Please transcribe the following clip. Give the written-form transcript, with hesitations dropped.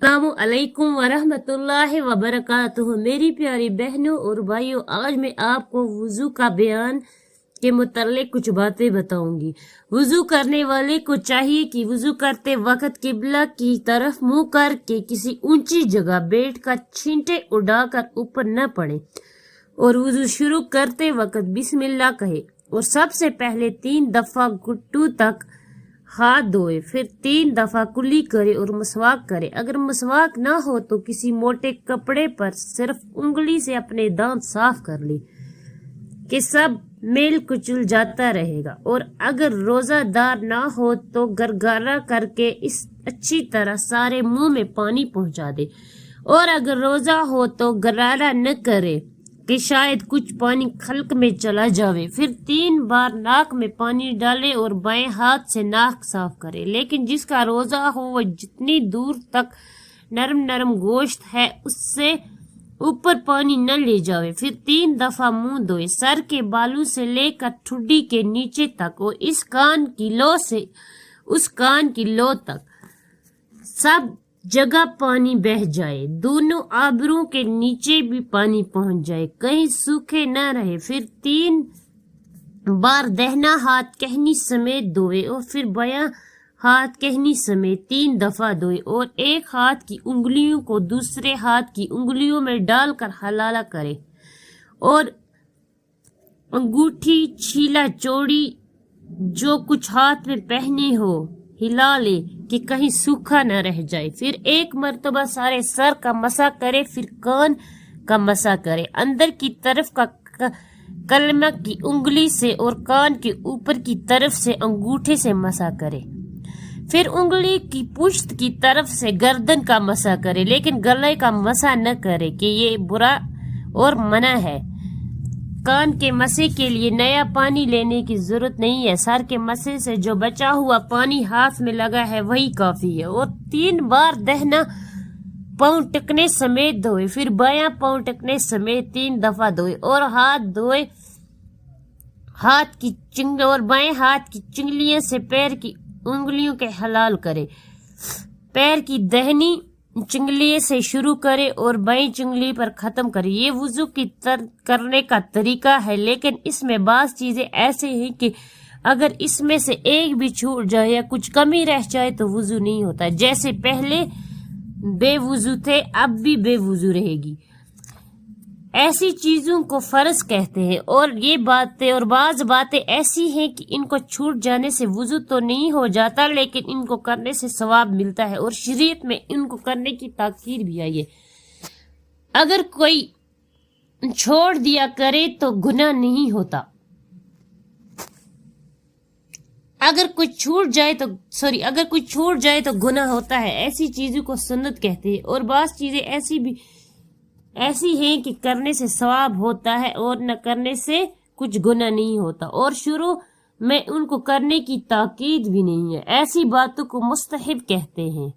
अस्सलामुअलैकुम वरहमतुल्लाहि वबरकातुहू। मेरी प्यारी बहनों और भाइयों, आज मैं आपको वुजू का बयान के मुतालिक कुछ बातें बताऊंगी। वुजू करने वाले को चाहिए कि वुजू करते वक्त किबला की तरफ मुंह करके किसी ऊंची जगह बैठकर छींटे उड़ाकर ऊपर न पड़े और वुजू शुरू करते वक्त बिस्मिल्लाह कहे और सबसे पहले 3 दफा घुट्टू तक हाथ धोए, फिर 3 दफा कुली करे और मसवाक करे। अगर मसवाक ना हो तो किसी मोटे कपड़े पर सिर्फ उंगली से अपने दांत साफ कर ले कि सब मेल कुचल जाता रहेगा। और अगर रोजादार ना हो तो गरगरा करके इस अच्छी तरह सारे मुंह में पानी पहुंचा दे। और अगर रोजा हो तो गरारा न करे कि शायद कुछ पानी खल्क में चला जावे। फिर 3 बार नाक में पानी डाले और बाएं हाथ से नाक साफ करे। लेकिन जिसका रोजा हो वह जितनी दूर तक नरम नरम गोश्त है उससे ऊपर पानी न ले जावे। फिर 3 दफा मुंह धोए, सर के बालों से लेकर ठुड्डी के नीचे तक और इस कान की लो से उस कान की लो तक सब जगह पानी बह जाए। दोनों आबरों के नीचे भी पानी पहुंच जाए, कहीं सूखे न रहे। फिर 3 बार दहना हाथ कहनी समेत धोए और फिर बायां हाथ कहनी समेत 3 दफा धोए और एक हाथ की उंगलियों को दूसरे हाथ की उंगलियों में डालकर हलाला करे और अंगूठी, छीला, चौड़ी जो कुछ हाथ में पहने हो हिला ले कि कहीं सूखा न रह जाए। फिर 1 मर्तबा सारे सर का मसा करे, फिर कान का मसा करे, अंदर की तरफ का कलमा की उंगली से और कान के ऊपर की तरफ से अंगूठे से मसा करे। फिर उंगली की पुश्त की तरफ से गर्दन का मसा करे, लेकिन गले का मसा न करे कि ये बुरा और मना है। कान के मसे के लिए नया पानी लेने की जरूरत नहीं है, सर के मसे से जो बचा हुआ पानी हाथ में लगा है वही काफी है। और 3 बार दहना पांव टकने समेत धोए, फिर बायां पांव टकने समेत 3 दफा धोए और हाथ धोए हाथ की चिंग और बाएं हाथ की चिंगलियों से पैर की उंगलियों के हलाल करे। पैर की दहनी चिंगली से शुरू करे और बाईं चिंगली पर खत्म करे। ये वुजू की करने का तरीका है, लेकिन इसमें बाज़ चीजें ऐसे हैं कि अगर इसमें से एक भी छूट जाए या कुछ कमी रह जाए तो वुजू नहीं होता। जैसे पहले बेवुजू थे अब भी बेवुजू रहेगी। ऐसी चीजों को फर्ज कहते हैं और ये बातें और बाज बातें ऐसी हैं कि इनको छूट जाने से वुजू तो नहीं हो जाता, लेकिन इनको करने से सवाब मिलता है और शरीयत में इनको करने की ताकीद भी आई है। अगर कोई छोड़ दिया करे तो गुनाह नहीं होता, अगर कुछ छूट जाए तो गुनाह होता है। ऐसी चीजों को सुन्नत कहते हैं और बाज चीजें ऐसी हैं कि करने से सवाब होता है और न करने से कुछ गुनाह नहीं होता और शुरू में उनको करने की ताकीद भी नहीं है। ऐसी बातों को मुस्तहब कहते हैं।